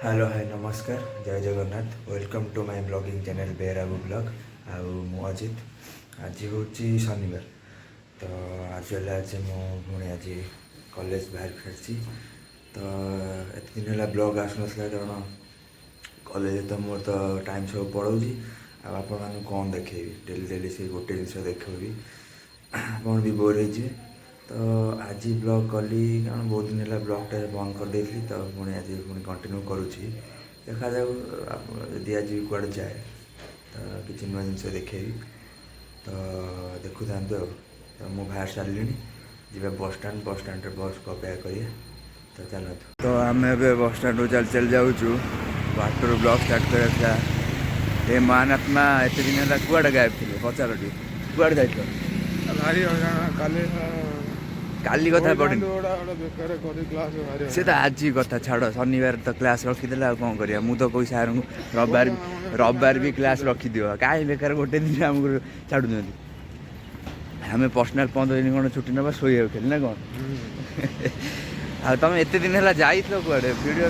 Hello hi नमस्कार जय Jagannath welcome to my blogging channel बेहराबू ब्लॉग आउ मु अजित आज हूँ शनिवार तो आज मुझे आज कॉलेज बाहर फेरी तो एत दिन है ब्लॉग आसना कारण कॉलेज तो मोर तो टाइम सब पड़ोजी आपण कौन देखेबी डेली डेली से गोटे जिन देखी आप भी बोर हो तो आज ब्लॉग कली कारण बहुत दिन है ब्लॉगटा बंद कर देती तो पुणी आज पुणी कंटिन्यू करुँची देखा जाऊ यदि आज कड़े जाए तो किसी नुआ जिन देखेबी तो देखु था तो मुझे बाहर सारे जी बस स्टाण्ड बस को अपेक्षा करिए तो चलत तो आम बस स्टाण्ड चल चल जाऊँ बाटर ब्लॉग स्टार्ट करा ये महात्मा एत दिन है कुआड़े गायब थे पचार टी कुआड़े जाइए काली कथा पढ़ी सी तो आज कथा छाड़ शनिवार तो क्लास रखीदे कौन करिया मु तो कोई सार रविवार भी क्लास रखीद कहीं बेकार गोटे दिन आमको छाड़ू आम पर्सनाल 15 दिन कौन छुट्टी ना शोक खेल ना कौन आ तुम एत दिन है जाइ कड़े वीडियो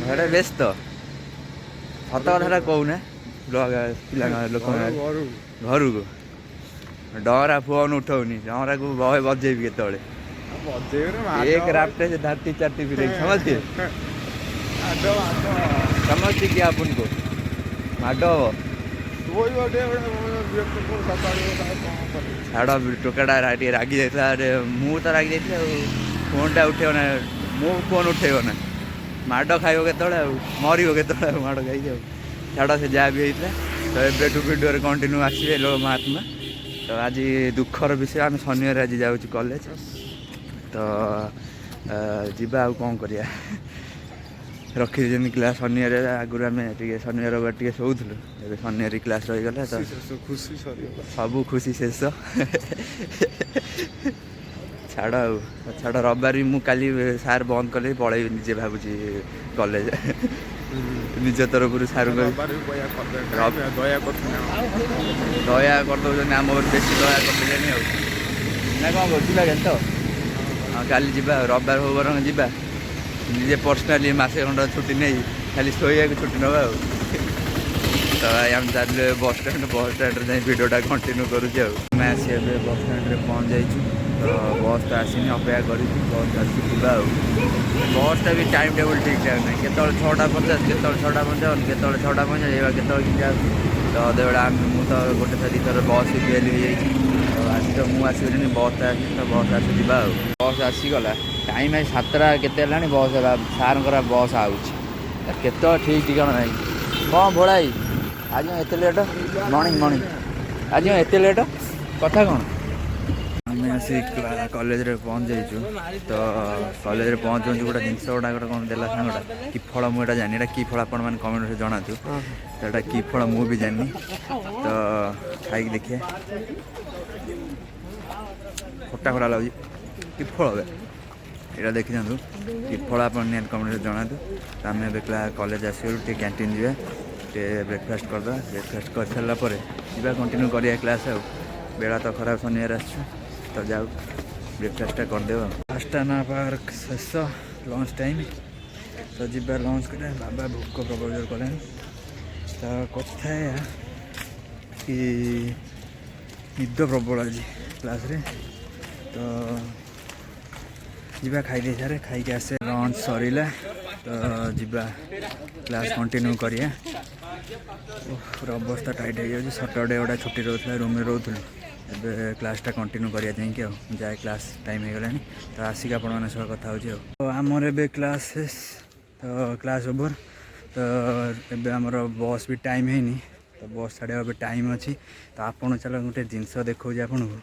घर व्यस्त सत कथा कहूना पिला लोक घर को डरा फोन उठाऊनी डरा को बहे बजेबी के एक राफ्टे से धारती चारती फिर समझिए समझती क्या अपन को माड छाड़ टोकाटा रागी जाता अरे मु तो रागी जाती फोन टा उठेना मो फोन उठेब ना माड खाइब के मर के माड़ खाई छाड़ से जहाँ भी होता तो एबेठू वीडियो कंटिन्यू आसवे लोग महात्मा तो आज दुखर विषय आम शनिवार आज जाऊँ कॉलेज तो जीवा कौन करिया रखी क्लास शनिवार आगुरी आम शनिवार टे शोलु ए शनिवार क्लास रहीगला तो खुशी सब खुशी शेष छाड़ छाड़ रविवार भी मुझे सार बंद कले पलैबी निजे भावुँ कॉलेज निज तरफ सार दया करदे आम बेस दया करदे ना कौन कर तो हाँ काली जा रविवार हो बर जा निजे पर्सनाली मसे खंड छुट्टी नहीं खाली शोया छुट्टी नवा तो आम चलिए बस स्टाण्ड जाए भिडियोटा कंटिन्यू करुँच आम आसी बस स्टाण्ड पहुँच जाइए तो बस तो आसनी अपेक्षा कर बस आसवा बसटा भी टाइम टेबल ठीक ठाक ना के 6:50 के 6:55 के 6:50 के तो अधेबड़ा मुझे गोटे थर दुई थर बस भी फेल हो जाए तो आज तो मुझे बसटा आस तो बस आसवा बस आसीगला टाइम 7टा के बस सार बस आके ठीक ठिकाना ना कौन भोड़ाई आज एत लेट मर्निंग आज एत लेट कथा कौन आम आसी कॉलेज रे पहुँच जाइचु तो कॉलेज रे पहुँच गोटे जिनस गुड़ा गोटे कौन देला सांगटा कि फल मुझे जानी कि फल आपण मैंने कमेंट में जनातु तो कि फल मु भी जानी तो खाई देखिए खटा खटा लगे कि फल यहाँ देखी था कि फल आप कमेंट में जनातु तो आम कॉलेज आसू कैंटीन जा ब्रेकफास्ट करदे ब्रेकफास्ट कर सारापर जा कंटिन्यू करिया क्लास आ बेला तो खराब शनिवार आसु तो जाऊ ब्रेकफास्टा करदे आस्टाना पार्क शेष लंच टाइम तो जी लंच कर बाबा भोक प्रबल कले तो कथा कि निद प्रबल आज क्लास रे तो जी खाई दे सारे खाई आसे लंच सरीला तो जीवा क्लास कंटिन्यू करिया पूरा अवस्था टाइट हो जाए सटरडे गोटा छुट्टी रोला रूम में रोलु ए क्लासटा कंटिन्यू करिया जाए जाए क्लास टाइम हो गला तो आसिक आपण सह कथा हो तो आमर ए क्लास तो क्लास ओवर तो एबे आमर बस भी टाइम है तो बस छाड़ा टाइम अच्छी तो आपड़ चलो गोटे जिनस देखा आपन को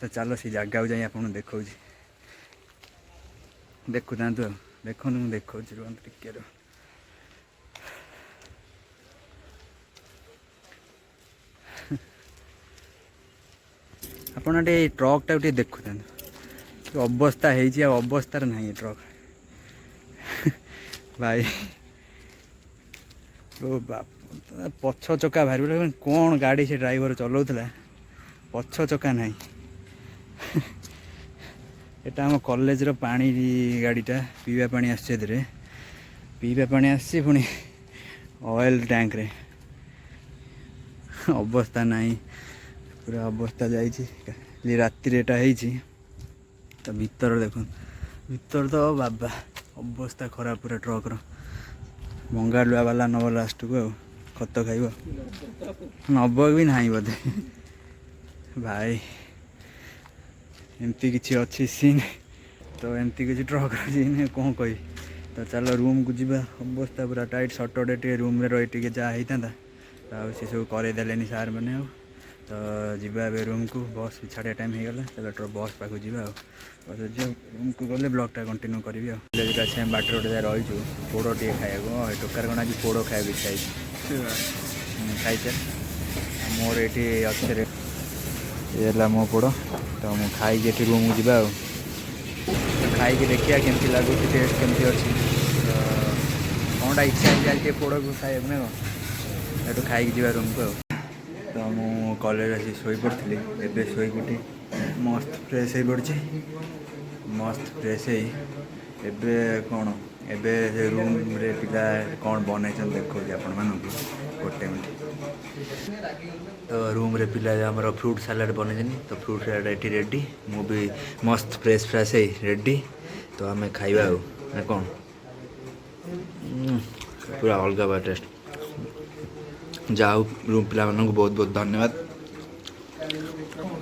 तो चलो से जगह जाए आप देखा देखु था देखो मुझे देखा टिके आपड़ ट्रकटा देखु था अवस्था है अवस्था ना ट्रक भाई ओ बाप पछ चक्का भारी कौन गाड़ी से ड्राइवर चलाऊला पछ चक्का ना এটা ଆମ କଲେଜର ପାଣି ଗାଡ଼ିଟା ପିଇବା ପାଣି ଆସିଛି ଏଥିରେ ପିଇବା ପାଣି ଆସିଛି ପୁଣି ଅଏଲ୍ ଟ୍ୟାଙ୍କରେ ଅବସ୍ଥା ନାହିଁ ପୁରା ଅବସ୍ଥା ଯାଇଛି କାଲି ରାତିରେ ଏଟା ହେଇଛି ତ ଭିତର ଦେଖନ୍ତୁ ଭିତର ତ ବାବା ଅବସ୍ଥା ଖରାପ ପୁରା ଟ୍ରକ୍ର ମଙ୍ଗାଳୁଆ ବାଲା ନବ ଲାଷ୍ଟକୁ ଆଉ ଖତ ଖାଇବ ନବ ବି ନାହିଁ ବୋଧେ ଭାଇ ଏମିତି କିଛି ଅଛି ସିନ୍ ତ ଏମିତି କିଛି ଟ୍ରକ୍ର ସିନ୍ କ'ଣ କହିବି ତ ଚାଲ ରୁମ୍କୁ ଯିବା ଅବସ୍ଥା ପୁରା ଟାଇଟ୍ ସଟର୍ଡେ ଟିକେ ରୁମ୍ରେ ରହି ଟିକେ ଯାହା ହେଇଥାନ୍ତା ଆଉ ସେ ସବୁ କରେଇଦେଲେନି ସାର୍ ମାନେ ଆଉ ତ ଯିବା ଏବେ ରୁମ୍କୁ ବସ୍ ବି ଛାଡ଼ିବା ଟାଇମ୍ ହେଇଗଲା ଚାଲ ବସ୍ ପାଖକୁ ଯିବା ଆଉ ବସ୍ ଯିବା ରୁମ୍କୁ ଗଲେ ବ୍ଲଗ୍ଟା କଣ୍ଟିନ୍ୟୁ କରିବି ଆଉ କଲେଜରେ ଆସି ଆମେ ବାଟରେ ଗୋଟେ ରହିଛୁ ପୋଡ଼ ଟିକେ ଖାଇବାକୁ ଏ ଟୋକାର କ'ଣ ଆଜି ପୋଡ଼ ଖାଇବାକୁ ଇଚ୍ଛା ହେଇଛି ଖାଇଛେ ମୋର ଏଇଠି ଅଛି ରେ ଏ ହେଲା ମୋ ପୋଡ଼ ତ ମୁଁ ଖାଇକି ଏଠି ରୁମ୍କୁ ଯିବା ଆଉ ଖାଇକି ଦେଖିବା କେମିତି ଲାଗୁଛି ଟେଷ୍ଟ କେମିତି ଅଛି ତ କ'ଣଟା ଇଚ୍ଛା ହେଇଛି ଆଜି ଟିକେ ପୋଡ଼କୁ ଖାଇବାକୁ ନା କ'ଣ ଏଠୁ ଖାଇକି ଯିବା ରୁମ୍କୁ ଆଉ ତ ମୁଁ କଲେଜ ଆସି ଶୋଇପଡ଼ିଥିଲି ଏବେ ଶୋଇକି ଉଠି ମସ୍ତ ଫ୍ରେଶ୍ ହେଇପଡ଼ିଛି ମସ୍ତ ଫ୍ରେଶ୍ ହେଇ ଏବେ କ'ଣ ଏବେ ସେ ରୁମ୍ରେ ପିଲା କ'ଣ ବନେଇଛନ୍ତି ଦେଖାଉଛି ଆପଣମାନଙ୍କୁ ଗୋଟେ ମିନିଟ୍ ତ ରୁମ୍ରେ ପିଲା ଆମର ଫ୍ରୁଟ୍ ସାଲାଡ଼ ବନେଇଛନ୍ତି ତ ଫ୍ରୁଟ୍ ସାଲାଡ଼ ଏଠି ରେଡ଼ି ମୁଁ ବି ମସ୍ତ ଫ୍ରେଶ୍ ହେଇ ରେଡ଼ି ତ ଆମେ ଖାଇବା ଆଉ ନା କ'ଣ ପୁରା ଅଲଗା ବା ଟେଷ୍ଟ ଯାହା ହଉ ରୁମ୍ ପିଲାମାନଙ୍କୁ ବହୁତ ବହୁତ ଧନ୍ୟବାଦ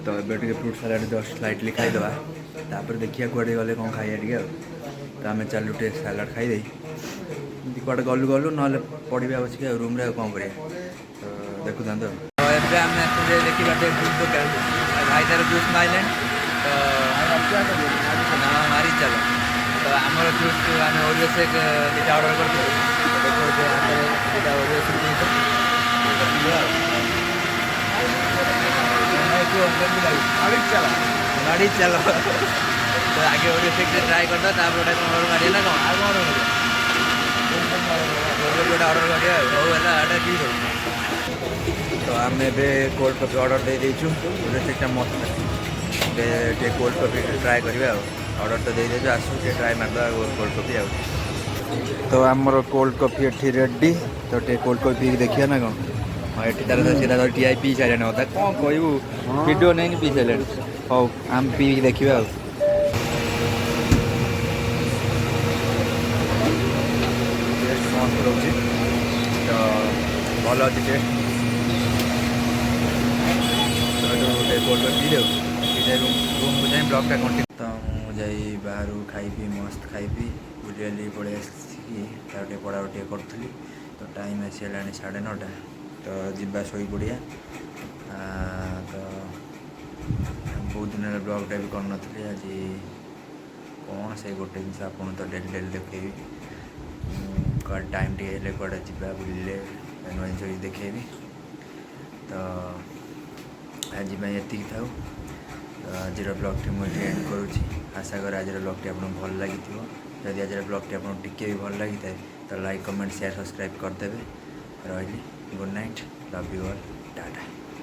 ତ ଏବେ ଟିକେ ଫ୍ରୁଟ୍ ସାଲାଡ଼ ଜଷ୍ଟ ସ୍ଲାଇଟଲି ଖାଇଦେବା ତାପରେ ଦେଖିବା କୁଆଡ଼େ ଗଲେ କ'ଣ ଖାଇବା ଟିକେ ଆଉ ତ ଆମେ ଚାଲୁ ଟିକେ ସାଲାଡ଼ ଖାଇଦେଇ ଏମିତି କୁଆଡ଼େ ଗଲୁ ନହେଲେ ପଡ଼ିବା ବସିକି ଆଉ ରୁମ୍ରେ ଆଉ କ'ଣ କରିବା ତ ଦେଖୁଥାନ୍ତୁ ଆଉ ଏବେ ଆମେ ଆସିଲେ ଦେଖିବା ଟିକେ ଜୁସ୍ ଦୋକାନ ଭାଇ ତାର ଜୁସ୍ ମାରିଲେଣି ତ ମାରି ଚାଲ ତ ଆମର ଜୁସ୍ ଆମେ ଓରିଓ ସେକ୍ ଦୁଇଟା ଅର୍ଡ଼ର କରିଥିଲୁ ଦୁଇଟା ଓରିଓ ସେକ୍ गाड़ी चलो तो आगे ओडियो सेक ट्राई करता तापर गोटे कौन मारिए ना कौन आउ कौन गोटे ऑर्डर करिया हौ है ठीक है तो आम कोल्ड कॉफी ऑर्डर दे देचु ओडियो सेकटा मस्त टे कोल्ड कॉफी ट्राई करिया ऑर्डर तो दे देचु आसु टे ट्राई मारदा कोल्ड कॉफी आउ तो आमर कोल्ड कॉफी एठी रेडी तो टे कोल्ड कॉफी देखिया ना कौन हाँ ये तार सीधा टीआई पी सारे होता कौन कहू वीडियो नहीं पी सारे हौ आम पी देखा मस्त रोचे तो भल अच्छे टेस्ट कोल्ड पी दे रूम को जाए ब्लॉगटा कंटिन्यू तो मुझे बाहर खाई मस्त खाई बुली पड़े आसी पढ़ापढ़ी करी तो टाइम आसीगला 9:30 तो जीवा शोई पड़िया तो बहुत दिन ब्लॉगटा भी करन आज कौन से गोटे जिन आप तो डेली डेली देखेबी टाइम टे कड़े जा बुले नुआ जिन देखेबी तो आज ये था तो आज ब्लॉगटी मुझे एंड करुँची आशा कर आज ब्लॉगटी आपको भल लगी जदि आज ब्लॉगटी आपको टिके भी भल लगी था तो लाइक कमेंट शेयर सब्सक्राइब करदे रही good night love you all Tata.